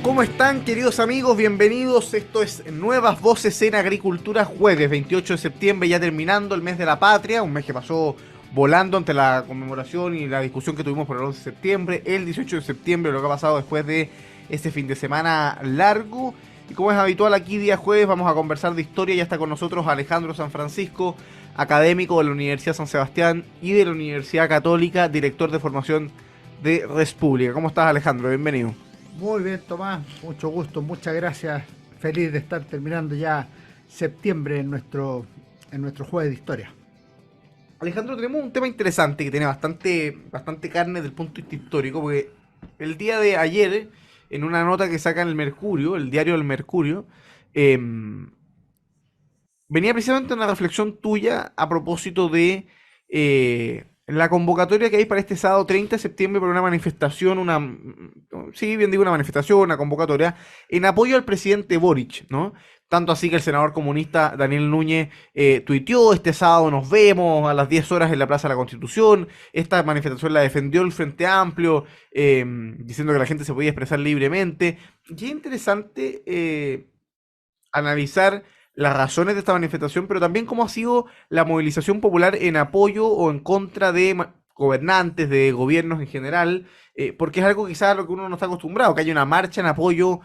¿Cómo están, queridos amigos? Bienvenidos. Esto es Nuevas Voces en Agricultura, jueves 28 de septiembre, ya terminando el mes de la patria, un mes que pasó volando ante la conmemoración y la discusión que tuvimos por el 11 de septiembre, el 18 de septiembre, lo que ha pasado después de este fin de semana largo. Y como es habitual aquí día jueves, vamos a conversar de historia. Ya está con nosotros Alejandro San Francisco, académico de la Universidad San Sebastián y de la Universidad Católica, director de formación de Res Pública. ¿Cómo estás, Alejandro? Bienvenido. Muy bien, Tomás, mucho gusto, muchas gracias. Feliz de estar terminando ya septiembre en nuestro jueves de historia. Alejandro, tenemos un tema interesante que tiene bastante carne desde el punto de vista histórico, porque el día de ayer, en una nota que saca en el Mercurio, el diario del Mercurio, eh, venía precisamente una reflexión tuya a propósito de la convocatoria que hay para este sábado 30 de septiembre para una manifestación, sí, bien digo una manifestación, una convocatoria, en apoyo al presidente Boric, ¿no? Tanto así que el senador comunista Daniel Núñez tuiteó: este sábado nos vemos a las 10 horas en la Plaza de la Constitución. Esta manifestación la defendió el Frente Amplio, diciendo que la gente se podía expresar libremente. Y es interesante analizar las razones de esta manifestación, pero también cómo ha sido la movilización popular en apoyo o en contra de gobernantes, de gobiernos en general, porque es algo quizás a lo que uno no está acostumbrado, que haya una marcha en apoyo.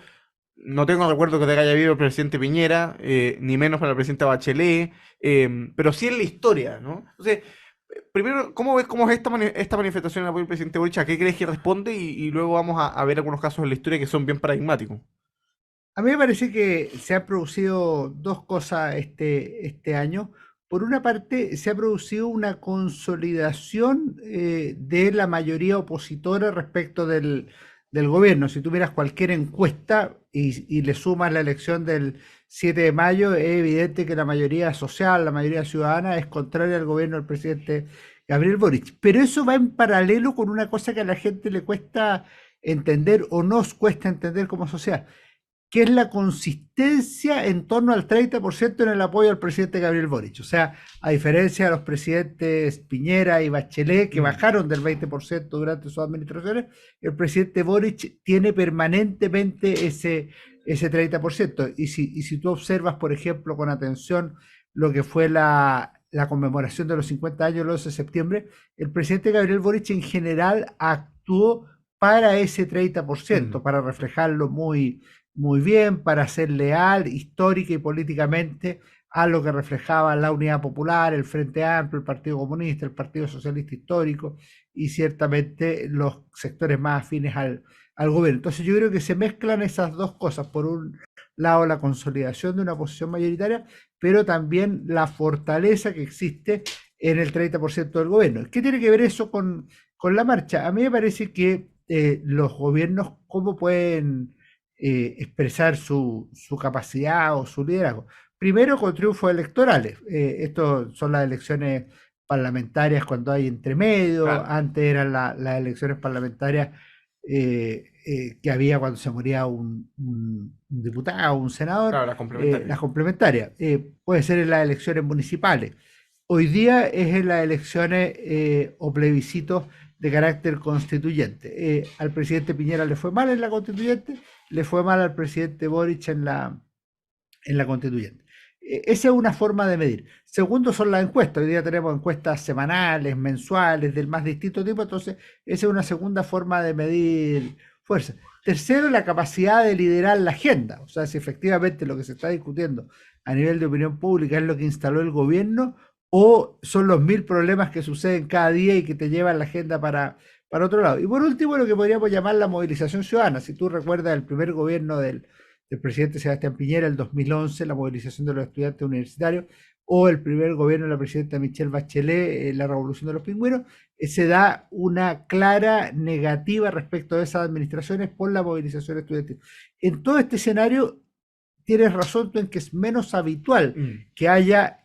No tengo recuerdo que te haya habido el presidente Piñera, ni menos para la presidenta Bachelet, pero sí en la historia, ¿no? Entonces, primero, ¿cómo ves cómo es esta manifestación en apoyo al presidente Boric? ¿A qué crees que responde? Y luego vamos a ver algunos casos en la historia que son bien paradigmáticos. A mí me parece que se han producido dos cosas este año. Por una parte, se ha producido una consolidación de la mayoría opositora respecto del gobierno. Si tú miras cualquier encuesta y le sumas la elección del 7 de mayo, es evidente que la mayoría social, la mayoría ciudadana es contraria al gobierno del presidente Gabriel Boric. Pero eso va en paralelo con una cosa que a la gente le cuesta entender o nos cuesta entender como sociedad, que es la consistencia en torno al 30% en el apoyo al presidente Gabriel Boric. O sea, a diferencia de los presidentes Piñera y Bachelet, que Mm. bajaron del 20% durante sus administraciones, el presidente Boric tiene permanentemente ese 30%. Y si tú observas, por ejemplo, con atención lo que fue la conmemoración de los 50 años del 11 de septiembre, el presidente Gabriel Boric en general actuó para ese 30%, Mm. para reflejarlo muy bien, para ser leal histórica y políticamente a lo que reflejaba la Unidad Popular, el Frente Amplio, el Partido Comunista, el Partido Socialista Histórico y ciertamente los sectores más afines al gobierno. Entonces yo creo que se mezclan esas dos cosas. Por un lado, la consolidación de una posición mayoritaria, pero también la fortaleza que existe en el 30% del gobierno. ¿Qué tiene que ver eso con la marcha? A mí me parece que los gobiernos, ¿cómo pueden expresar su capacidad o su liderazgo? Primero con triunfos electorales. Estos son las elecciones parlamentarias cuando hay entremedio. Claro, Antes eran las elecciones parlamentarias que había cuando se moría un diputado, un senador, claro, las complementarias. las complementarias. Puede ser en las elecciones municipales. Hoy día es en las elecciones o plebiscitos de carácter constituyente. Al presidente Piñera le fue mal en la constituyente, le fue mal al presidente Boric en la constituyente. Esa es una forma de medir. Segundo son las encuestas. Hoy día tenemos encuestas semanales, mensuales, del más distinto tipo, entonces esa es una segunda forma de medir fuerza. Tercero, la capacidad de liderar la agenda. O sea, si efectivamente lo que se está discutiendo a nivel de opinión pública es lo que instaló el gobierno o son los mil problemas que suceden cada día y que te llevan la agenda para otro lado. Y por último, lo que podríamos llamar la movilización ciudadana. Si tú recuerdas el primer gobierno del presidente Sebastián Piñera, el 2011, la movilización de los estudiantes universitarios, o el primer gobierno de la presidenta Michelle Bachelet, la revolución de los pingüinos, se da una clara negativa respecto a esas administraciones por la movilización estudiantil. En todo este escenario, tienes razón tú en que es menos habitual Mm. que haya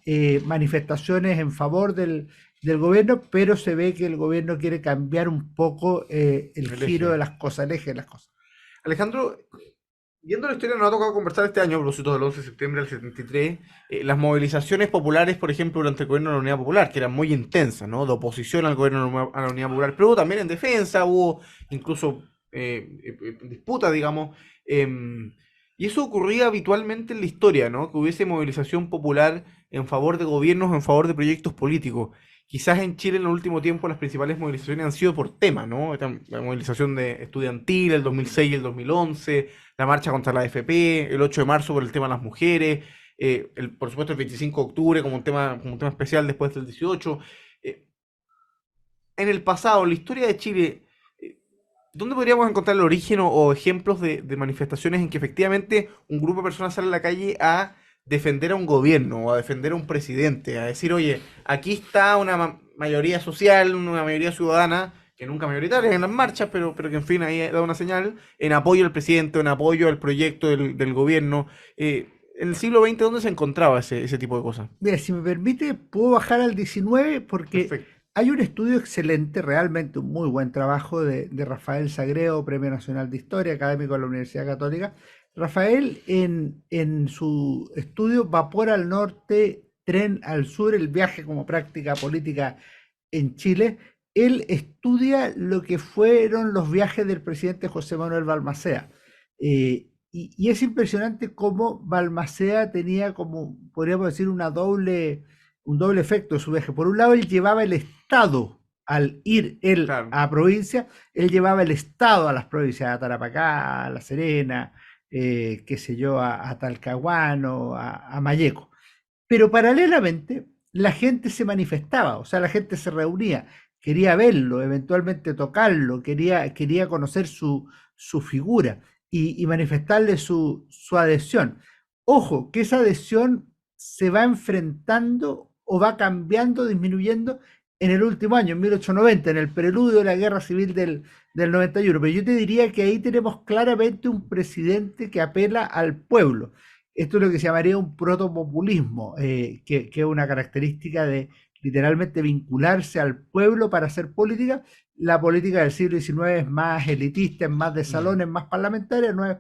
manifestaciones en favor del gobierno, pero se ve que el gobierno quiere cambiar un poco el El giro eje. de las cosas, el eje de las cosas. Alejandro, viendo la historia, nos ha tocado conversar este año, a propósito del 11 de septiembre del 73, las movilizaciones populares, por ejemplo, durante el gobierno de la Unidad Popular, que eran muy intensas, ¿no? De oposición al gobierno a la Unidad Popular, pero hubo también en defensa, hubo incluso en disputa, digamos. Y eso ocurría habitualmente en la historia, ¿no? Que hubiese movilización popular en favor de gobiernos o en favor de proyectos políticos. Quizás en Chile en el último tiempo las principales movilizaciones han sido por tema, ¿no? La movilización de estudiantil, el 2006 y el 2011, la marcha contra la AFP, el 8 de marzo por el tema de las mujeres, por supuesto el 25 de octubre como un tema especial después del 18. Eh, en el pasado, en la historia de Chile, ¿dónde podríamos encontrar el origen o ejemplos de manifestaciones en que efectivamente un grupo de personas sale a la calle a defender a un gobierno o a defender a un presidente? A decir, oye, aquí está una mayoría social, una mayoría ciudadana, que nunca mayoritaria en las marchas, pero que en fin ahí da una señal, en apoyo al presidente, en apoyo al proyecto del gobierno. En el siglo XX, ¿dónde se encontraba ese tipo de cosas? Mira, si me permite, puedo bajar al 19 porque Perfecto. hay un estudio excelente, realmente un muy buen trabajo de Rafael Sagredo, Premio Nacional de Historia, académico de la Universidad Católica. Rafael, en su estudio Vapor al Norte, Tren al Sur, el viaje como práctica política en Chile, él estudia lo que fueron los viajes del presidente José Manuel Balmaceda. Y es impresionante cómo Balmaceda tenía como, podríamos decir, un doble efecto de su viaje. Por un lado, él llevaba el Estado, al ir él Claro. a provincia, él llevaba el Estado a las provincias, a Tarapacá, a La Serena, qué sé yo, a Talcahuano, a Malleco. Pero paralelamente, la gente se manifestaba, o sea, la gente se reunía, quería verlo, eventualmente tocarlo, quería conocer su figura y manifestarle su adhesión. Ojo, que esa adhesión se va enfrentando o va cambiando, disminuyendo en el último año, en 1890, en el preludio de la Guerra Civil del 91. Pero yo te diría que ahí tenemos claramente un presidente que apela al pueblo. Esto es lo que se llamaría un protopopulismo, que es una característica de literalmente vincularse al pueblo para hacer política. La política del siglo XIX es más elitista, es más de Mm. salones, más parlamentaria, no es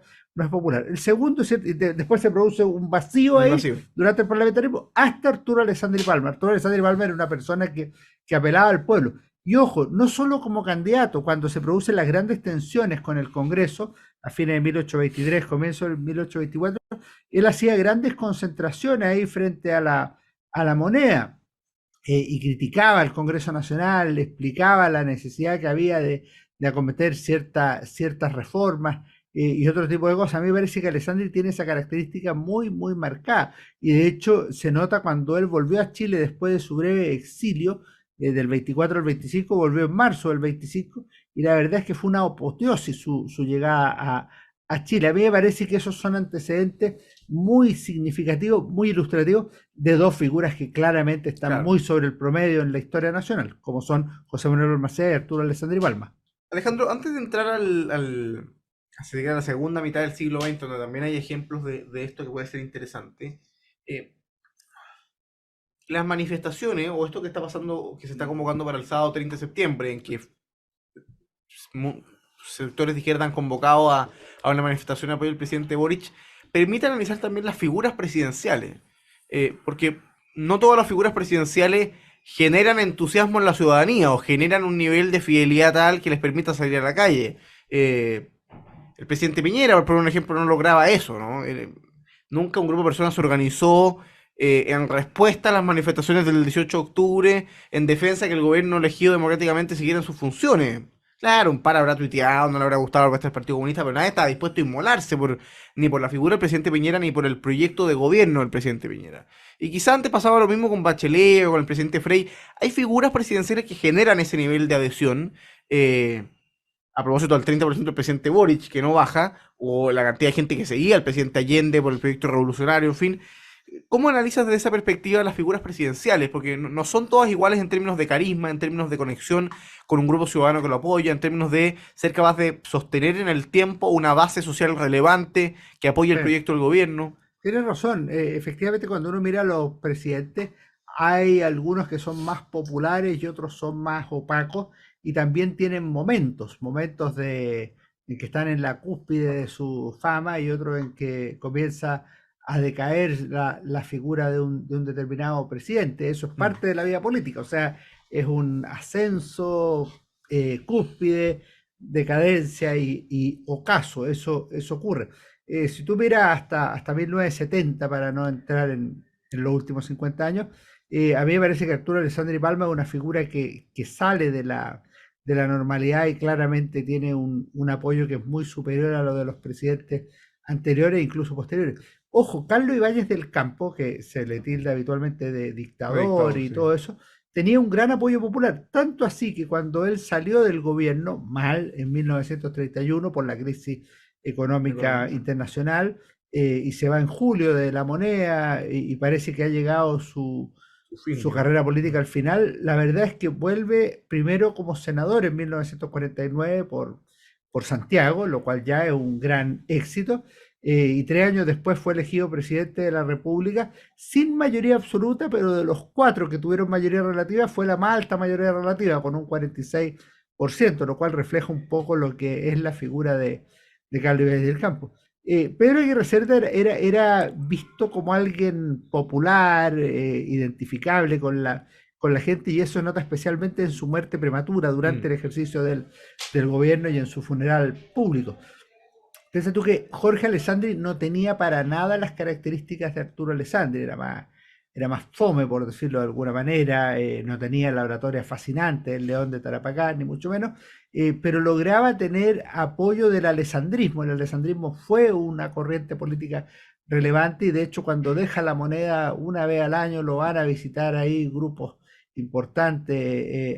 popular. El segundo, después se produce un vacío El ahí vacío. durante el parlamentarismo hasta Arturo Alessandri Palma. Arturo Alessandri Palma era una persona que apelaba al pueblo. Y ojo, no solo como candidato, cuando se producen las grandes tensiones con el Congreso, a fines de 1823, comienzo del 1824, él hacía grandes concentraciones ahí frente a la moneda, y criticaba al Congreso Nacional, explicaba la necesidad que había de acometer ciertas reformas, y otro tipo de cosas. A mí me parece que Alessandri tiene esa característica muy, muy marcada. Y de hecho se nota cuando él volvió a Chile después de su breve exilio, del 24 al 25, volvió en marzo del 25, y la verdad es que fue una apoteosis su llegada a Chile. A mí me parece que esos son antecedentes muy significativos, muy ilustrativos de dos figuras que claramente están Claro. muy sobre el promedio en la historia nacional, como son José Manuel Balmaceda y Arturo Alessandri Palma. Alejandro, antes de entrar a la segunda mitad del siglo XX, donde también hay ejemplos de esto que puede ser interesante, eh, las manifestaciones o esto que está pasando, que se está convocando para el sábado 30 de septiembre, en que mu- sectores de izquierda han convocado a una manifestación de apoyo al presidente Boric, permite analizar también las figuras presidenciales. Porque no todas las figuras presidenciales generan entusiasmo en la ciudadanía o generan un nivel de fidelidad tal que les permita salir a la calle. El presidente Piñera, por poner un ejemplo, no lograba eso, ¿no? Nunca un grupo de personas se organizó en respuesta a las manifestaciones del 18 de octubre en defensa de que el gobierno elegido democráticamente siguiera en sus funciones. Claro, un par habrá tuiteado, no le habrá gustado el Partido Comunista, pero nadie estaba dispuesto a inmolarse ni por la figura del presidente Piñera ni por el proyecto de gobierno del presidente Piñera. Y quizá antes pasaba lo mismo con Bachelet o con el presidente Frey. Hay figuras presidenciales que generan ese nivel de adhesión. A propósito del 30% del presidente Boric, que no baja, o la cantidad de gente que seguía al presidente Allende por el proyecto revolucionario, en fin. ¿Cómo analizas desde esa perspectiva las figuras presidenciales? Porque no son todas iguales en términos de carisma, en términos de conexión con un grupo ciudadano que lo apoya, en términos de ser capaz de sostener en el tiempo una base social relevante que apoye el Sí. proyecto del gobierno. Tienes razón, efectivamente cuando uno mira a los presidentes, hay algunos que son más populares y otros son más opacos, y también tienen momentos en que están en la cúspide de su fama y otros en que comienza a decaer la figura de un determinado presidente. Eso es Mm. parte de la vida política, o sea, es un ascenso, cúspide, decadencia y ocaso, eso ocurre. Si tú miras hasta 1970, para no entrar en los últimos 50 años, a mí me parece que Arturo Alessandri Palma es una figura que sale de la normalidad y claramente tiene un apoyo que es muy superior a lo de los presidentes anteriores e incluso posteriores. Ojo, Carlos Ibáñez del Campo, que se le tilda habitualmente de dictador Dictador, y sí. todo eso, tenía un gran apoyo popular, tanto así que cuando él salió del gobierno, mal, en 1931, por la crisis económica Económica. internacional, y se va en julio de la moneda, y parece que ha llegado Su fin, su digamos. carrera política al final, la verdad es que vuelve primero como senador en 1949 por Santiago, lo cual ya es un gran éxito, y 3 años después fue elegido presidente de la República sin mayoría absoluta, pero de los cuatro que tuvieron mayoría relativa fue la más alta mayoría relativa, con un 46%, lo cual refleja un poco lo que es la figura de Carlos Ibáñez del Campo. Pedro Aguirre Cerda era visto como alguien popular, identificable con la gente, y eso se nota especialmente en su muerte prematura durante Mm. el ejercicio del gobierno y en su funeral público. Piensa tú que Jorge Alessandri no tenía para nada las características de Arturo Alessandri, era más fome, por decirlo de alguna manera, no tenía la oratoria fascinante, el León de Tarapacá, ni mucho menos, pero lograba tener apoyo del alessandrismo. El alessandrismo fue una corriente política relevante, y de hecho cuando deja la moneda una vez al año lo van a visitar ahí grupos importantes,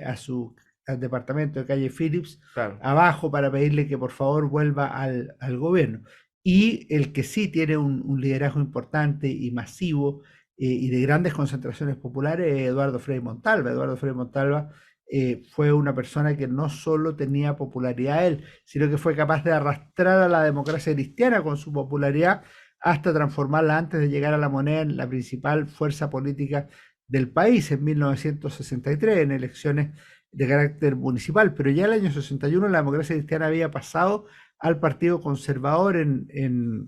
al departamento de calle Phillips, Claro. abajo, para pedirle que por favor vuelva al gobierno. Y el que sí tiene un liderazgo importante y masivo, y de grandes concentraciones populares, es Eduardo Frei Montalva. Eduardo Frei Montalva fue una persona que no solo tenía popularidad él, sino que fue capaz de arrastrar a la democracia cristiana con su popularidad hasta transformarla, antes de llegar a la moneda, en la principal fuerza política del país en 1963, en elecciones de carácter municipal. Pero ya en el año 61 la democracia cristiana había pasado al Partido Conservador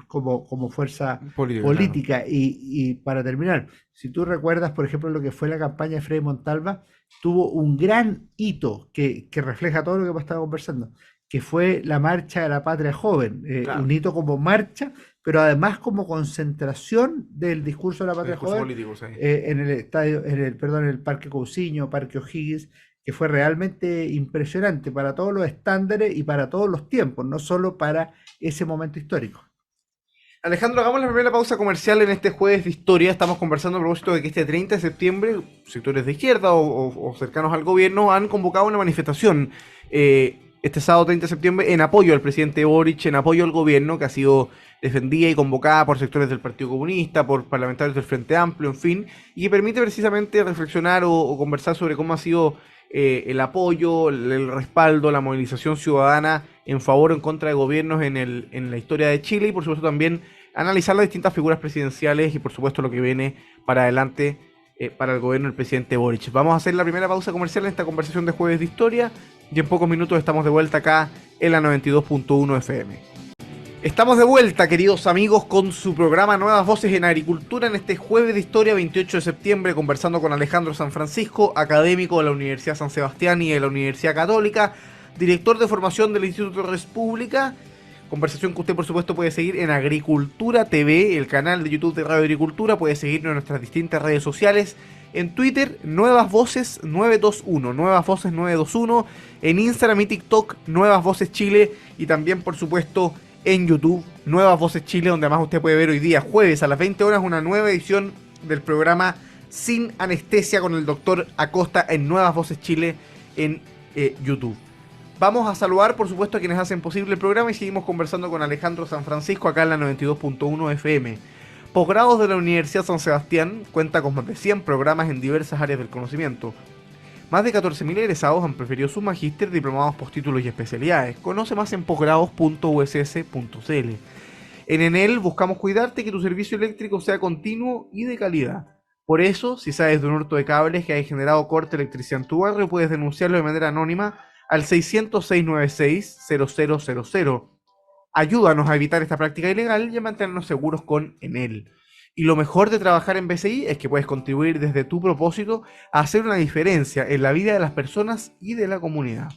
como fuerza Política, claro. política. Y para terminar, si tú recuerdas, por ejemplo, lo que fue la campaña de Frei Montalva, tuvo un gran hito que refleja todo lo que hemos estado conversando, que fue la Marcha de la Patria Joven, Claro. un hito como marcha, pero además como concentración del discurso de la El Patria discurso Joven, político, sí. en el estadio, perdón, en el Parque Cousiño, Parque O'Higgins, que fue realmente impresionante para todos los estándares y para todos los tiempos, no solo para ese momento histórico. Alejandro, hagamos la primera pausa comercial en este jueves de historia. Estamos conversando a propósito de que este 30 de septiembre, sectores de izquierda o cercanos al gobierno han convocado una manifestación este sábado 30 de septiembre en apoyo al presidente Boric, en apoyo al gobierno, que ha sido defendida y convocada por sectores del Partido Comunista, por parlamentarios del Frente Amplio, en fin, y que permite precisamente reflexionar o conversar sobre cómo ha sido el apoyo, el respaldo, la movilización ciudadana en favor o en contra de gobiernos en la historia de Chile, y por supuesto también analizar las distintas figuras presidenciales y por supuesto lo que viene para adelante para el gobierno del presidente Boric. Vamos a hacer la primera pausa comercial en esta conversación de Jueves de Historia y en pocos minutos estamos de vuelta acá en la 92.1 FM. Estamos de vuelta, queridos amigos, con su programa Nuevas Voces en Agricultura en este Jueves de Historia 28 de septiembre, conversando con Alejandro San Francisco, académico de la Universidad San Sebastián y de la Universidad Católica, director de formación del Instituto de República. Conversación que usted, por supuesto, puede seguir en Agricultura TV, el canal de YouTube de Radio Agricultura. Puede seguirnos en nuestras distintas redes sociales. En Twitter, Nuevas Voces 921, Nuevas Voces 921. En Instagram y TikTok, Nuevas Voces Chile. Y también, por supuesto, en YouTube, Nuevas Voces Chile, donde además usted puede ver hoy día, jueves a las 20 horas, una nueva edición del programa Sin Anestesia con el doctor Acosta en Nuevas Voces Chile en YouTube. Vamos a saludar, por supuesto, a quienes hacen posible el programa y seguimos conversando con Alejandro San Francisco acá en la 92.1 FM. Posgrados de la Universidad San Sebastián cuenta con más de 100 programas en diversas áreas del conocimiento. Más de 14.000 egresados han preferido su magíster, diplomados, postítulos y especialidades. Conoce más en posgrados.uss.cl. En Enel buscamos cuidarte, que tu servicio eléctrico sea continuo y de calidad. Por eso, si sabes de un hurto de cables que haya generado corte de electricidad en tu barrio, puedes denunciarlo de manera anónima al 600-696-0000. Ayúdanos a evitar esta práctica ilegal y a mantenernos seguros con Enel. Y lo mejor de trabajar en BCI es que puedes contribuir desde tu propósito a hacer una diferencia en la vida de las personas y de la comunidad.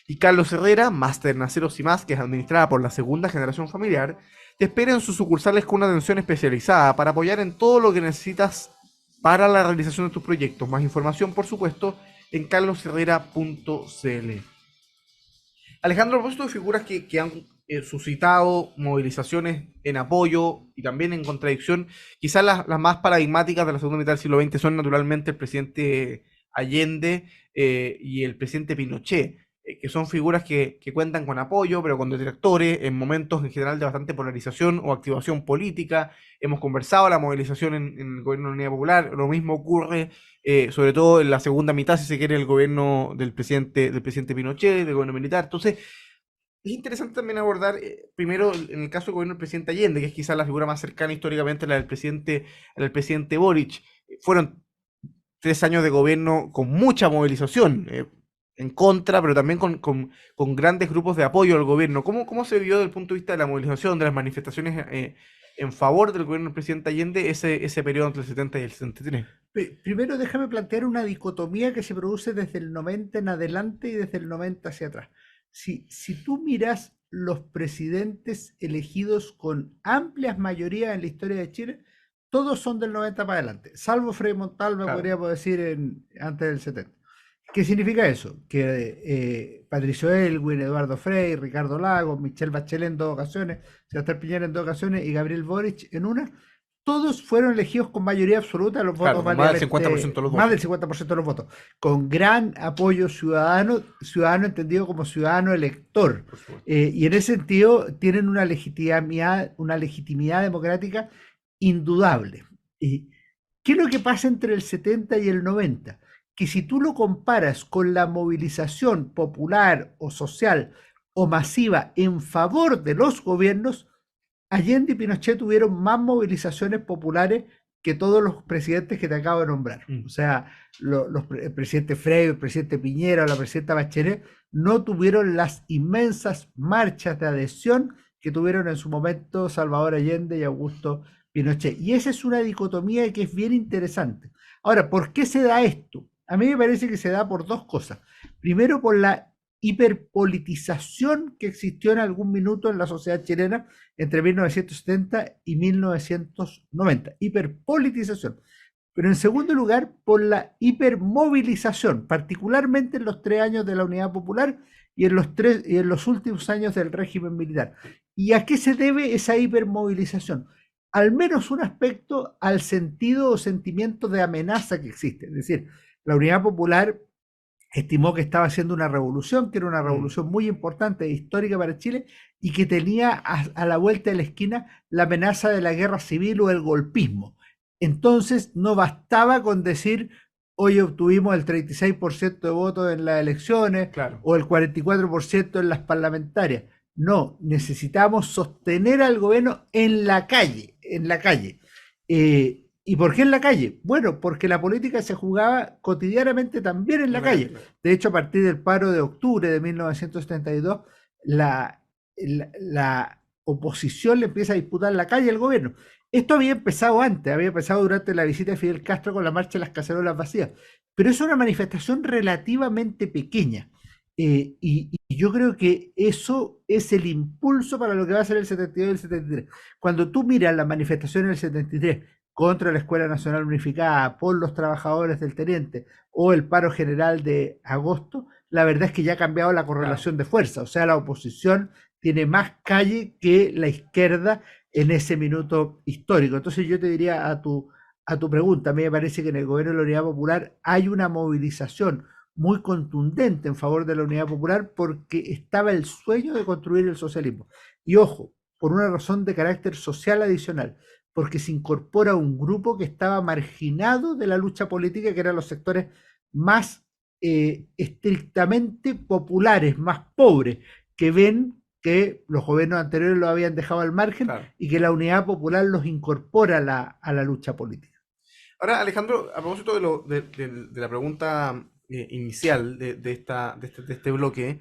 Y Carlos Herrera, máster en aceros y más, que es administrada por la segunda generación familiar, te espera en sus sucursales con una atención especializada para apoyar en todo lo que necesitas para la realización de tus proyectos. Más información, por supuesto, en carlosherrera.cl. Alejandro, a propósito de figuras que han suscitado movilizaciones en apoyo y también en contradicción, quizás las más paradigmáticas de la segunda mitad del siglo XX son naturalmente el presidente Allende y el presidente Pinochet, que son figuras que cuentan con apoyo, pero con detractores en momentos en general de bastante polarización o activación política. Hemos conversado la movilización en el gobierno de la Unidad Popular, lo mismo ocurre sobre todo en la segunda mitad, si se quiere, el gobierno del presidente Pinochet, del gobierno militar. Entonces, es interesante también abordar, primero, en el caso del gobierno del presidente Allende, que es quizás la figura más cercana históricamente a la del presidente Boric. Fueron 3 años de gobierno con mucha movilización en contra, pero también con grandes grupos de apoyo al gobierno. ¿Cómo se vio desde el punto de vista de la movilización, de las manifestaciones en favor del gobierno del presidente Allende ese periodo entre el 70 y el 73? Primero déjame plantear una dicotomía que se produce desde el 90 en adelante y desde el 90 hacia atrás. Si tú miras los presidentes elegidos con amplias mayorías en la historia de Chile, todos son del 90 para adelante, salvo Frei Montalva, Claro. podríamos decir, antes del 70. ¿Qué significa eso? Que Patricio Elwin, Eduardo Frei, Ricardo Lagos, Michelle Bachelet en 2 ocasiones, Sebastián Piñera en 2 ocasiones y Gabriel Boric en una, todos fueron elegidos con mayoría absoluta de los Claro, votos, más del 50% de los más votos. del 50% de los votos, con gran apoyo ciudadano, ciudadano entendido como ciudadano elector. Por supuesto. Y en ese sentido tienen una legitimidad democrática indudable. ¿Qué es lo que pasa entre el 70 y el 90? Que si tú lo comparas con la movilización popular o social o masiva en favor de los gobiernos, Allende y Pinochet tuvieron más movilizaciones populares que todos los presidentes que te acabo de nombrar. O sea, el presidente Frei, el presidente Piñera o la presidenta Bachelet no tuvieron las inmensas marchas de adhesión que tuvieron en su momento Salvador Allende y Augusto Pinochet. Y esa es una dicotomía que es bien interesante. Ahora, ¿por qué se da esto? A mí me parece que se da por 2 cosas. Primero, por la hiperpolitización que existió en algún minuto en la sociedad chilena entre 1970 y 1990. Hiperpolitización. Pero en segundo lugar, por la hipermovilización, particularmente en los 3 años de la Unidad Popular y en los últimos años del régimen militar. ¿Y a qué se debe esa hipermovilización? Al menos un aspecto al sentido o sentimiento de amenaza que existe. Es decir, la Unidad Popular estimó que estaba haciendo una revolución, que era una revolución muy importante e histórica para Chile, y que tenía a la vuelta de la esquina la amenaza de la guerra civil o el golpismo. Entonces no bastaba con decir, hoy obtuvimos el 36% de votos en las elecciones, Claro. o el 44% en las parlamentarias. No, necesitamos sostener al gobierno en la calle, en la calle. ¿Y por qué en la calle? Bueno, porque la política se jugaba cotidianamente también en la calle. De hecho, a partir del paro de octubre de 1972, la oposición le empieza a disputar la calle al gobierno. Esto había empezado antes, había empezado durante la visita de Fidel Castro con la marcha de las cacerolas vacías, pero es una manifestación relativamente pequeña. Y yo creo que eso es el impulso para lo que va a ser el 72 y el 73. Cuando tú miras las manifestaciones del 73 contra la Escuela Nacional Unificada, por los trabajadores del teniente o el paro general de agosto, la verdad es que ya ha cambiado la correlación de fuerza. O sea, la oposición tiene más calle que la izquierda en ese minuto histórico. Entonces yo te diría a tu pregunta, a mí me parece que en el gobierno de la Unidad Popular hay una movilización muy contundente en favor de la Unidad Popular porque estaba el sueño de construir el socialismo. Y ojo, por una razón de carácter social adicional, porque se incorpora un grupo que estaba marginado de la lucha política, que eran los sectores más estrictamente populares, más pobres, que ven que los gobiernos anteriores lo habían dejado al margen, claro, y que la Unidad Popular los incorpora a la lucha política. Ahora, Alejandro, a propósito de la pregunta inicial de este bloque,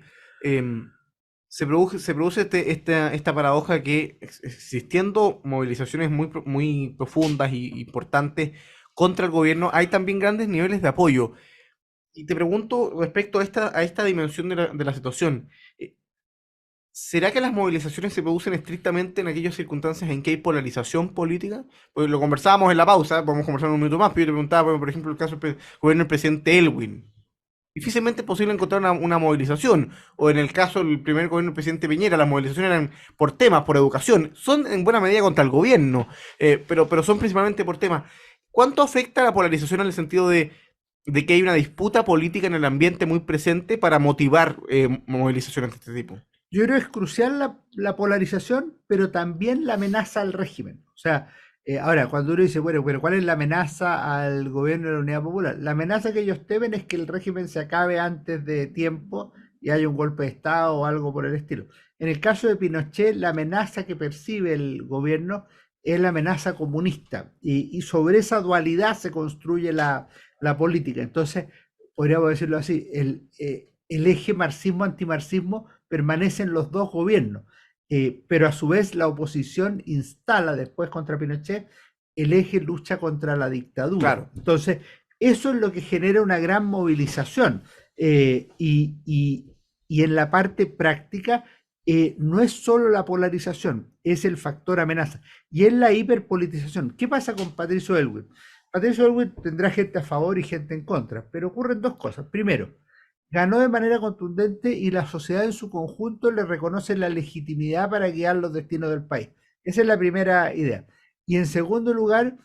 se produce esta paradoja que existiendo movilizaciones muy profundas y importantes contra el gobierno, hay también grandes niveles de apoyo. Y te pregunto respecto a esta dimensión de la situación. eh, ¿Será que las movilizaciones se producen estrictamente en aquellas circunstancias en que hay polarización política? Pues lo conversábamos en la pausa, podemos conversar un minuto más, pero yo te preguntaba, por ejemplo, el caso del gobierno del presidente Elwin. Difícilmente es posible encontrar una movilización. O en el caso del primer gobierno del presidente Piñera, las movilizaciones eran por temas, por educación. Son en buena medida contra el gobierno, pero son principalmente por temas. ¿Cuánto afecta la polarización en el sentido de que hay una disputa política en el ambiente muy presente para motivar movilizaciones de este tipo? Yo creo que es crucial la polarización, pero también la amenaza al régimen. O sea, ahora, cuando uno dice, bueno, pero ¿cuál es la amenaza al gobierno de la Unidad Popular? La amenaza que ellos temen es que el régimen se acabe antes de tiempo y haya un golpe de Estado o algo por el estilo. En el caso de Pinochet, la amenaza que percibe el gobierno es la amenaza comunista y sobre esa dualidad se construye la política. Entonces, podríamos decirlo así, el eje marxismo-antimarxismo permanecen los dos gobiernos, pero a su vez la oposición instala después contra Pinochet el eje lucha contra la dictadura. Claro. Entonces, eso es lo que genera una gran movilización y en la parte práctica no es solo la polarización, es el factor amenaza y es la hiperpolitización. ¿Qué pasa con Patricio Elwin? Patricio Elwin tendrá gente a favor y gente en contra, pero ocurren dos cosas. Primero, ganó de manera contundente y la sociedad en su conjunto le reconoce la legitimidad para guiar los destinos del país. Esa es la primera idea. Y en segundo lugar,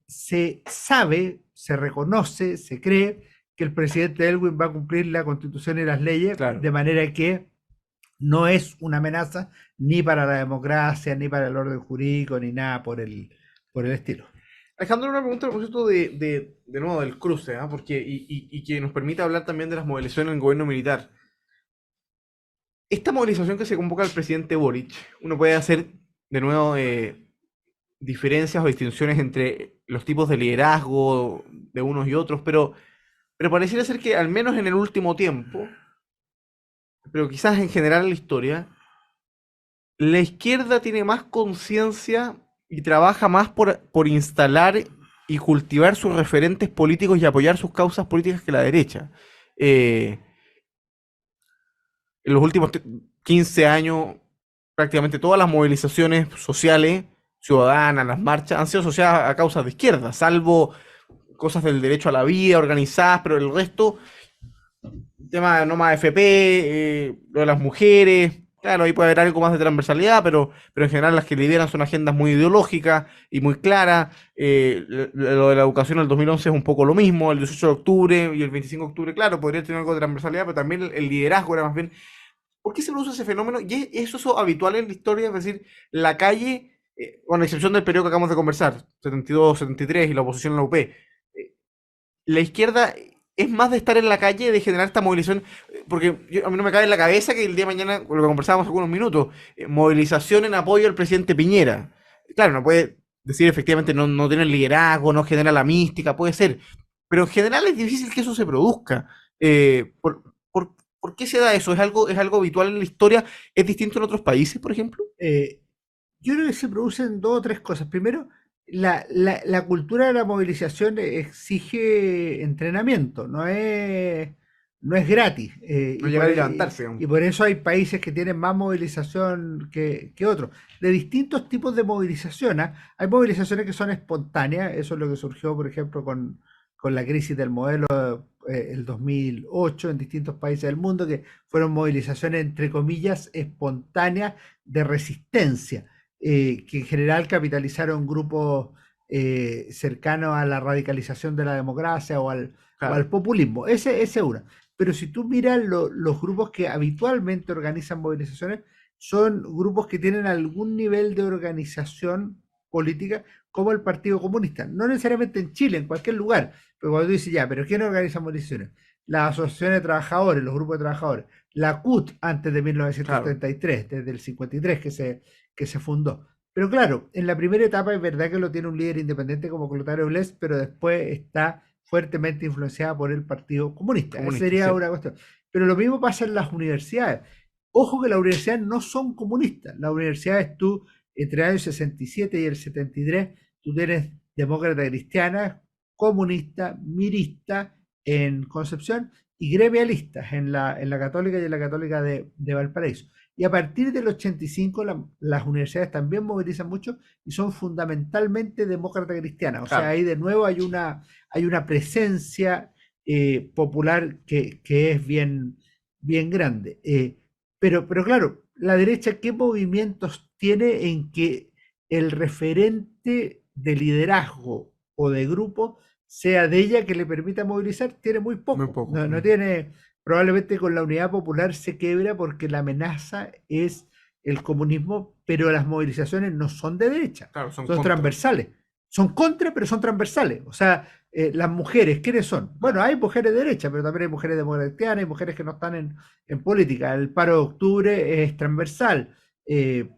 se sabe, se reconoce, se cree que el presidente Elwin va a cumplir la constitución y las leyes, Claro. de manera que no es una amenaza ni para la democracia, ni para el orden jurídico, ni nada por el estilo. Alejandro, una pregunta a propósito de nuevo del cruce, ¿ah? Porque, y que nos permite hablar también de las movilizaciones en el gobierno militar. Esta movilización que se convoca al presidente Boric, uno puede hacer de nuevo diferencias o distinciones entre los tipos de liderazgo de unos y otros, pero pareciera ser que al menos en el último tiempo, pero quizás en general en la historia, la izquierda tiene más conciencia y trabaja más por instalar y cultivar sus referentes políticos y apoyar sus causas políticas que la derecha. Eh, en los últimos 15 años, prácticamente todas las movilizaciones sociales, ciudadanas, las marchas, han sido asociadas a causas de izquierda, salvo cosas del derecho a la vida organizadas, pero el resto, tema de no más FP, lo de las mujeres, claro, ahí puede haber algo más de transversalidad, pero en general las que lideran son agendas muy ideológicas y muy claras. Lo de la educación en el 2011 es un poco lo mismo, el 18 de octubre y el 25 de octubre, claro, podría tener algo de transversalidad, pero también el liderazgo era más bien. ¿Por qué se produce ese fenómeno? Y eso habitual en la historia, es decir, la calle, con excepción del periodo que acabamos de conversar, 72, 73 y la oposición en la UP, la izquierda es más de estar en la calle, de generar esta movilización, porque a mí no me cabe en la cabeza que el día de mañana, con lo que conversábamos hace algunos minutos, movilización en apoyo al presidente Piñera. Claro, no puede decir efectivamente no tiene el liderazgo, no genera la mística, puede ser, pero en general es difícil que eso se produzca. ¿Por qué se da eso? Es algo habitual en la historia? ¿Es distinto en otros países, por ejemplo? Yo creo que se producen dos o tres cosas. Primero, la cultura de la movilización exige entrenamiento, no es gratis. No llegar y levantarse, Y digamos. por eso hay países que tienen más movilización que otros. De distintos tipos de movilización, ¿ah? Hay movilizaciones que son espontáneas, eso es lo que surgió, por ejemplo, con la crisis del modelo el 2008 en distintos países del mundo, que fueron movilizaciones, entre comillas, espontáneas de resistencia que en general capitalizaron grupos cercanos a la radicalización de la democracia o al populismo. Ese es una. Pero si tú miras los grupos que habitualmente organizan movilizaciones, son grupos que tienen algún nivel de organización política, como el Partido Comunista. No necesariamente en Chile, en cualquier lugar. Pero cuando tú dices, ya, ¿pero quién organiza movilizaciones? Las asociaciones de trabajadores, los grupos de trabajadores. La CUT antes de 1933, desde el 53 que se fundó. Pero claro, en la primera etapa es verdad que lo tiene un líder independiente como Clotario Blest, pero después está fuertemente influenciada por el Partido Comunista. Esa sería Sí. una cuestión. Pero lo mismo pasa en las universidades. Ojo que las universidades no son comunistas. Las universidades tú, entre el año 67 y el 73, tú tienes demócrata cristiana, comunista, mirista, en Concepción y gremialistas en la Católica y en la Católica de Valparaíso. Y a partir del 85 las universidades también movilizan mucho y son fundamentalmente demócratas cristianas. O sea, Claro. ahí de nuevo hay una presencia popular que es bien grande. Pero claro, la derecha, ¿qué movimientos tiene en que el referente de liderazgo o de grupo sea de ella que le permita movilizar? Tiene muy Muy poco. poco. No tiene, probablemente con la unidad popular se quebra porque la amenaza es el comunismo, pero las movilizaciones no son de derecha, Claro, son son contra. transversales. Son contra, pero son transversales. O sea, las mujeres, ¿quiénes son? Bueno, hay mujeres de derecha, pero también hay mujeres democráticas, hay mujeres que no están en política. El paro de octubre es transversal.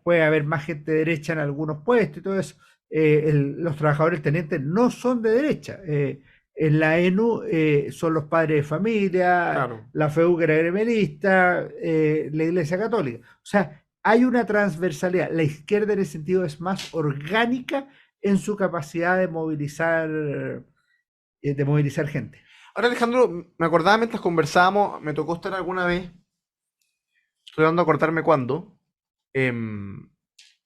Puede haber más gente de derecha en algunos puestos y todo eso. Los trabajadores tenientes no son de derecha. En la ENU son los padres de familia, Claro. la FEU que era gremialista, la Iglesia Católica. O sea, hay una transversalidad. La izquierda en ese sentido es más orgánica en su capacidad de movilizar gente. Ahora, Alejandro, me acordaba mientras conversábamos, me tocó estar alguna vez, estoy dando a cortarme cuándo, em,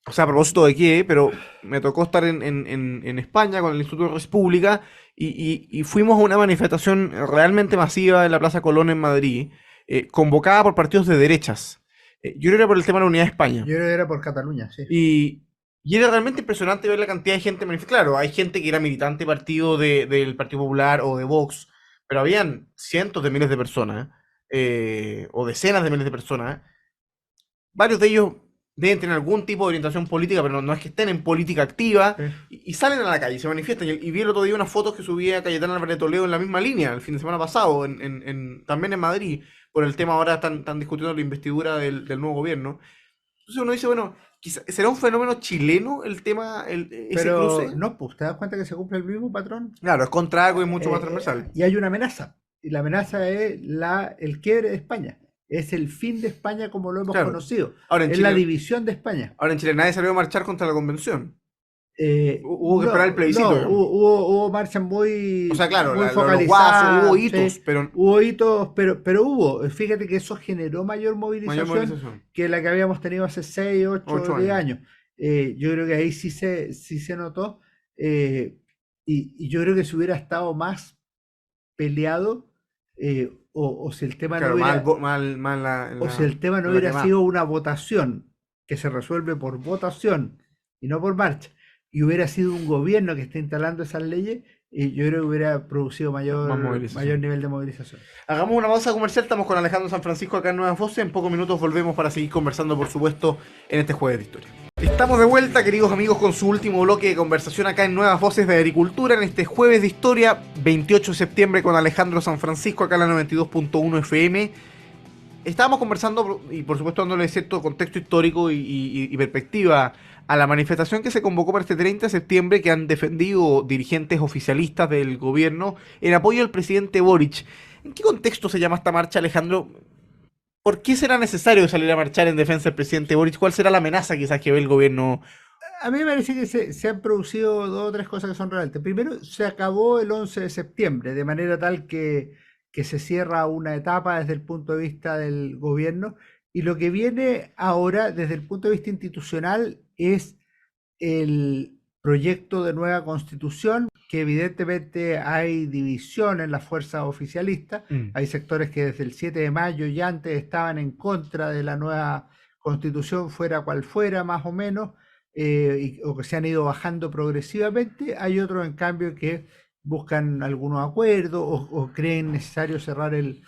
o sea, a propósito de qué, pero me tocó estar en España con el Instituto de República y fuimos a una manifestación realmente masiva en la Plaza Colón en Madrid, convocada por partidos de derechas. Yo creo que era por el tema de la unidad de España. Yo creo que era por Cataluña, sí. Y era realmente impresionante ver la cantidad de gente manifestar. Claro, hay gente que era militante partido del Partido Popular o de Vox, pero habían cientos de miles de personas, o decenas de miles de personas. Varios de ellos deben tener algún tipo de orientación política, pero no es que estén en política activa, Sí. y salen a la calle, se manifiestan. Y vi el otro día unas fotos que subía Cayetana Álvarez de Toledo en la misma línea, el fin de semana pasado, también en Madrid, por el tema ahora están discutiendo la investidura del nuevo gobierno. Entonces uno dice, bueno, ¿será un fenómeno chileno el tema, ese Pero cruce? no, pues te das cuenta que se cumple el mismo patrón. Claro, es contra algo y mucho más transversal. Y hay una amenaza. Y la amenaza es el quiebre de España. Es el fin de España como lo hemos Claro. conocido. Ahora en Es la Chile, división de España. ahora en Chile nadie salió a marchar contra la convención. Hubo que esperar el No, plebiscito, no, digamos. hubo marchas O sea, claro, muy los guasos, hubo focalizadas, hitos, sí, pero hubo hitos, pero hubo. Fíjate que eso generó mayor mayor movilización movilización. que la que habíamos tenido hace 6, 8, 8 10 años. años. Yo creo que ahí sí se notó. eh, y yo creo que si hubiera estado más peleado, o si el tema no Claro, mal, hubiera, o si el tema no en la hubiera quemada. sido una votación que se resuelve por votación y no por marcha, y hubiera sido un gobierno que esté instalando esas leyes, yo creo que hubiera producido Más mayor movilización. nivel de movilización. Hagamos una pausa comercial, estamos con Alejandro San Francisco acá en Nuevas Voces. En pocos minutos volvemos para seguir conversando, por supuesto, en este jueves de historia. Estamos de vuelta, queridos amigos, con su último bloque de conversación acá en Nuevas Voces de Agricultura, en este jueves de historia, 28 de septiembre, con Alejandro San Francisco acá en la 92.1 FM. Estábamos conversando y por supuesto dándole cierto contexto histórico y perspectiva a la manifestación que se convocó para este 30 de septiembre, que han defendido dirigentes oficialistas del gobierno en apoyo al presidente Boric. ¿En qué contexto se llama esta marcha, Alejandro? ¿Por qué será necesario salir a marchar en defensa del presidente Boric? ¿Cuál será la amenaza quizás que ve el gobierno? A mí me parece que se han producido dos o tres cosas que son relevantes. Primero, se acabó el 11 de septiembre, de manera tal que se cierra una etapa desde el punto de vista del gobierno, y lo que viene ahora desde el punto de vista institucional es el proyecto de nueva constitución, que evidentemente hay división en las fuerzas oficialistas. Hay sectores que desde el 7 de mayo y antes estaban en contra de la nueva constitución, fuera cual fuera, más o menos, o que se han ido bajando progresivamente. Hay otros, en cambio, que buscan algunos acuerdos o creen necesario cerrar el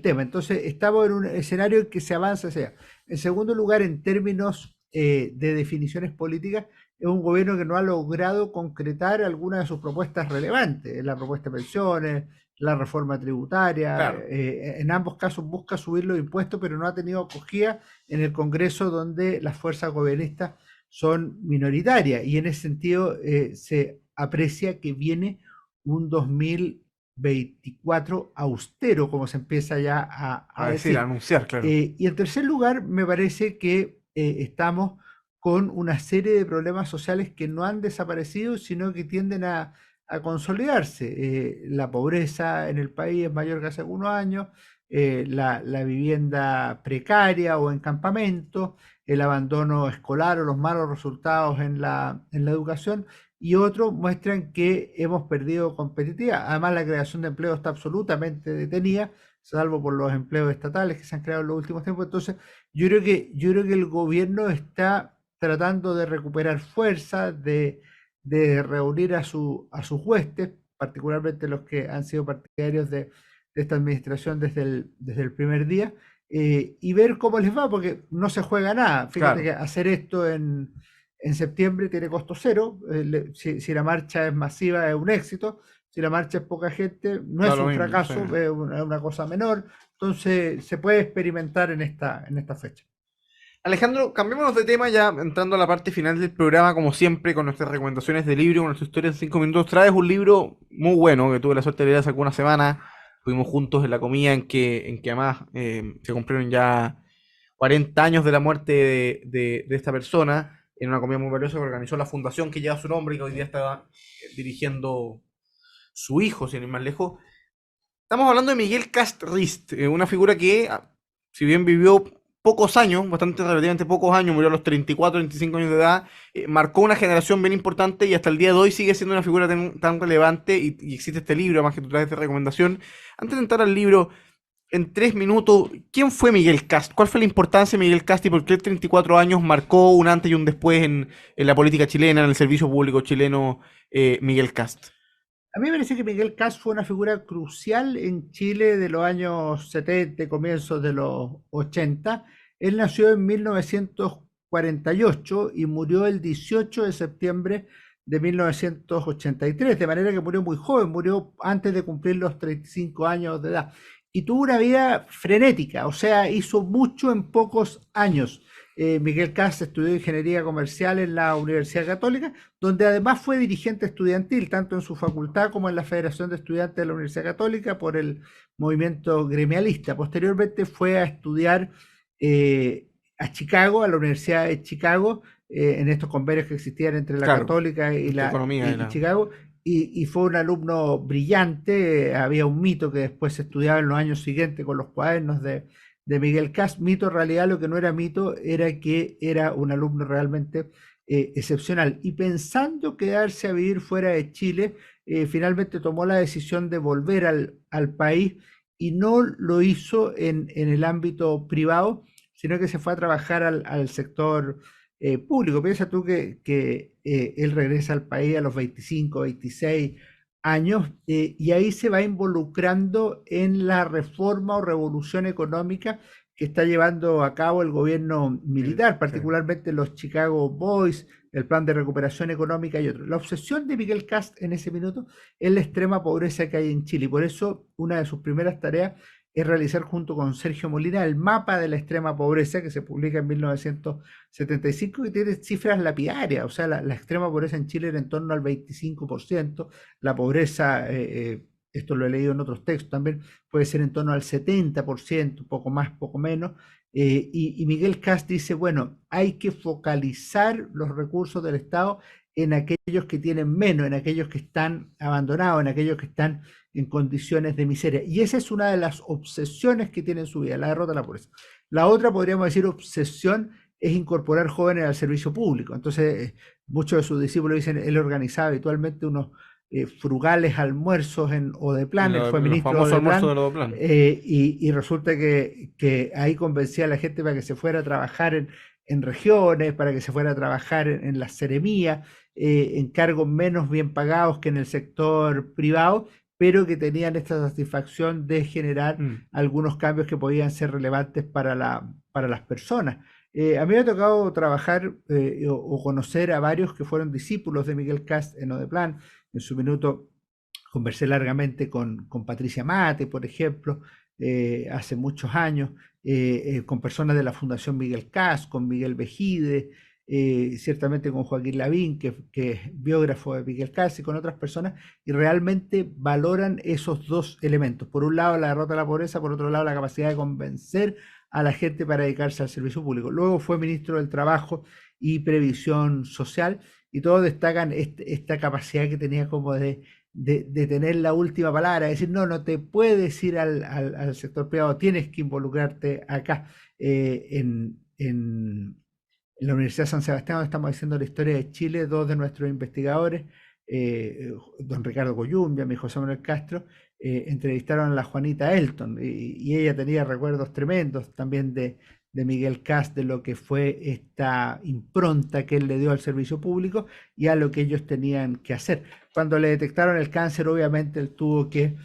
tema. Entonces, estamos en un escenario en que se avanza hacia. En segundo lugar, en términos de definiciones políticas, es un gobierno que no ha logrado concretar algunas de sus propuestas relevantes, la propuesta de pensiones, la reforma tributaria. Claro. En ambos casos busca subir los impuestos, pero no ha tenido acogida en el Congreso, donde las fuerzas gobiernistas son minoritarias, y en ese sentido se aprecia que viene un 2024 austero, como se empieza ya a decir, decir. a anunciar, claro. Y en tercer lugar, me parece que estamos con una serie de problemas sociales que no han desaparecido, sino que tienden a a consolidarse. La pobreza en el país es mayor que hace algunos años, la vivienda precaria o en campamento, el abandono escolar o los malos resultados en la educación, y otros muestran que hemos perdido competitividad. Además, la creación de empleo está absolutamente detenida, salvo por los empleos estatales que se han creado en los últimos tiempos. Entonces, yo creo que el gobierno está tratando de recuperar fuerza, de reunir a sus huestes, particularmente los que han sido partidarios de esta administración desde el primer día, y ver cómo les va, porque no se juega nada. Fíjate Claro, que hacer esto en septiembre tiene costo cero. Si la marcha es masiva es un éxito, si la marcha es poca gente no da es lo un mismo, sí. fracaso, es una cosa menor. Entonces se puede experimentar en esta fecha. Alejandro, cambiémonos de tema ya entrando a la parte final del programa, como siempre, con nuestras recomendaciones de libro, con nuestra historia en 5 minutos. Traes un libro muy bueno que tuve la suerte de leer hace algunas semanas. Fuimos juntos en la comida en que además se cumplieron ya 40 años de la muerte de esta persona, en una comida muy valiosa que organizó la fundación que lleva su nombre y que hoy día está dirigiendo su hijo, sin ir más lejos. Estamos hablando de Miguel Castrist, una figura que, si bien vivió pocos años, bastante relativamente pocos años, murió a los 34, 35 años de edad, marcó una generación bien importante y hasta el día de hoy sigue siendo una figura tan relevante y existe este libro, además que tú traes de recomendación. Antes de entrar al libro, en 3 minutos, ¿quién fue Miguel Cast? ¿Cuál fue la importancia de Miguel Cast y por qué 34 años marcó un antes y un después en la política chilena, en el servicio público chileno, Miguel Cast? A mí me parece que Miguel Cast fue una figura crucial en Chile de los años 70 y comienzos de los 80. Él nació en 1948 y murió el 18 de septiembre de 1983, de manera que murió muy joven, murió antes de cumplir los 35 años de edad. Y tuvo una vida frenética, o sea, hizo mucho en pocos años. Miguel Cast estudió ingeniería comercial en la Universidad Católica, donde además fue dirigente estudiantil, tanto en su facultad como en la Federación de Estudiantes de la Universidad Católica por el movimiento gremialista. Posteriormente fue a estudiar a Chicago, a la Universidad de Chicago, en estos convenios que existían entre la Claro, Católica de economía y era. Chicago, y fue un alumno brillante. Había un mito que después se estudiaba en los años siguientes con los cuadernos de Miguel Cast. Mito, en realidad, lo que no era mito era que era un alumno realmente excepcional. Y pensando quedarse a vivir fuera de Chile, finalmente tomó la decisión de volver al país y no lo hizo en el ámbito privado, sino que se fue a trabajar al sector público. Piensa tú que él regresa al país a los 25, 26 años, y ahí se va involucrando en la reforma o revolución económica que está llevando a cabo el gobierno militar, Sí. particularmente los Chicago Boys, el plan de recuperación económica y otros. La obsesión de Miguel Cast en ese minuto es la extrema pobreza que hay en Chile, y por eso una de sus primeras tareas es realizar junto con Sergio Molina el mapa de la extrema pobreza que se publica en 1975, y tiene cifras lapidarias. O sea, la extrema pobreza en Chile era en torno al 25%, la pobreza, esto lo he leído en otros textos también, puede ser en torno al 70%, poco más, poco menos. Y Miguel Cast dice, bueno, hay que focalizar los recursos del Estado en aquellos que tienen menos, en aquellos que están abandonados, en aquellos que están en condiciones de miseria. Y esa es una de las obsesiones que tiene en su vida, la derrota de la pobreza. La otra, podríamos decir, obsesión es incorporar jóvenes al servicio público. Entonces, muchos de sus discípulos dicen, él organizaba habitualmente unos frugales almuerzos en Odeplan, él fue Los ministro de famosos almuerzos Odeplan, de los plan. y resulta que ahí convencía a la gente para que se fuera a trabajar en regiones, para que se fuera a trabajar en las seremías, en cargos menos bien pagados que en el sector privado, pero que tenían esta satisfacción de generar Mm. algunos cambios que podían ser relevantes para las personas. A mí me ha tocado trabajar o conocer a varios que fueron discípulos de Miguel Cast en Odeplan. En su minuto conversé largamente con Patricia Mate, por ejemplo, hace muchos años, con personas de la Fundación Miguel Cast, con Miguel Vejide, ciertamente con Joaquín Lavín, que es biógrafo de Miguel Cast, y con otras personas, y realmente valoran esos dos elementos. Por un lado, la derrota de la pobreza, por otro lado, la capacidad de convencer a la gente para dedicarse al servicio público. Luego fue ministro del Trabajo y Previsión Social, y todos destacan esta capacidad que tenía como de tener la última palabra, decir, no, no te puedes ir al sector privado, tienes que involucrarte acá. En la Universidad de San Sebastián, donde estamos haciendo la historia de Chile, dos de nuestros investigadores, don Ricardo Coyumbia, mi José Manuel Castro, entrevistaron a la Juanita Elton y ella tenía recuerdos tremendos también de Miguel Kast, de lo que fue esta impronta que él le dio al servicio público y a lo que ellos tenían que hacer. Cuando le detectaron el cáncer, obviamente él tuvo que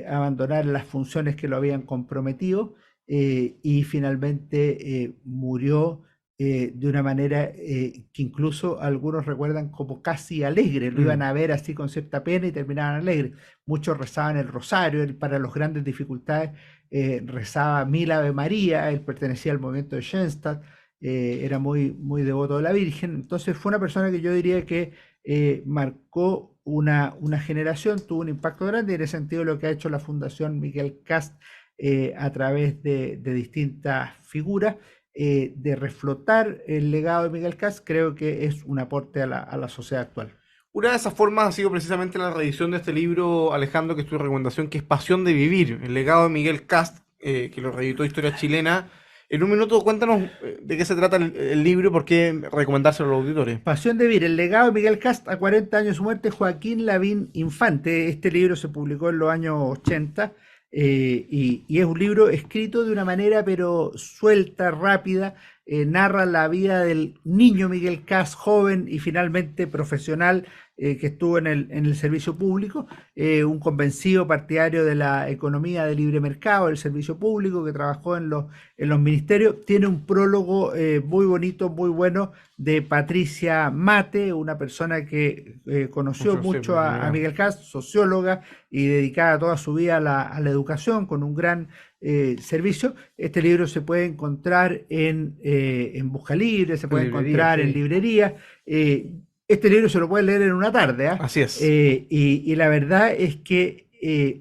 abandonar las funciones que lo habían comprometido y finalmente murió de una manera que incluso algunos recuerdan como casi alegre, lo iban a ver así con cierta pena y terminaban alegres. Muchos rezaban el rosario, él para las grandes dificultades rezaba Mil Ave María, él pertenecía al movimiento de Schoenstatt, era muy devoto de la Virgen, entonces fue una persona que yo diría que marcó una generación, tuvo un impacto grande y en ese sentido lo que ha hecho la Fundación Miguel Kast a través de distintas figuras de reflotar el legado de Miguel Kast, creo que es un aporte a la sociedad actual. Una de esas formas ha sido precisamente la reedición de este libro, Alejandro, que es tu recomendación, que es Pasión de Vivir, el legado de Miguel Kast, que lo reeditó Historia Chilena. En un minuto, cuéntanos de qué se trata el libro y por qué recomendárselo a los auditores. Pasión de Vivir, el legado de Miguel Kast a 40 años de su muerte, Joaquín Lavín Infante. Este libro se publicó en los años 80 y es un libro escrito de una manera pero suelta, rápida, narra la vida del niño Miguel Kast, joven y finalmente profesional, que estuvo en el servicio público, un convencido partidario de la economía de libre mercado, del servicio público, que trabajó en los ministerios. Tiene un prólogo muy bonito, muy bueno, de Patricia Mate, una persona que conoció mucho a Miguel Kast, socióloga y dedicada toda su vida a la educación, con un gran servicio. Este libro se puede encontrar en Busca Libre, se puede encontrar en librería. Este libro se lo puede leer en una tarde, ¿eh? Así es. Y la verdad es que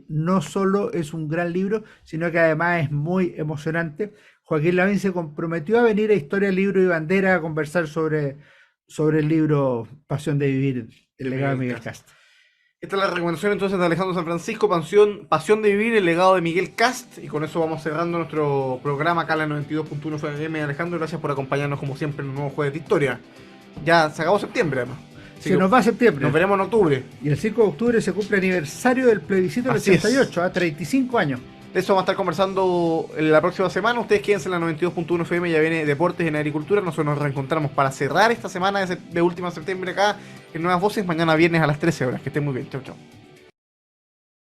no solo es un gran libro, sino que además es muy emocionante. Joaquín Lavín se comprometió a venir a Historia, Libro y Bandera a conversar sobre el libro Pasión de Vivir, el legado de Miguel Kast. Esta es la recomendación entonces de Alejandro San Francisco, Pasión de Vivir, el legado de Miguel Kast. Y con eso vamos cerrando nuestro programa acá en la 92.1 FM. Alejandro, gracias por acompañarnos como siempre en un nuevo Jueves de Historia. Ya se acabó septiembre, además. Se nos va septiembre. Nos veremos en octubre. Y el 5 de octubre se cumple el aniversario del plebiscito del 88, a 35 años. De eso vamos a estar conversando la próxima semana. Ustedes quédense en la 92.1 FM, ya viene Deportes en Agricultura. Nosotros nos reencontramos para cerrar esta semana de última de septiembre acá en Nuevas Voces. Mañana viernes a las 13 horas. Que estén muy bien. Chau, chau.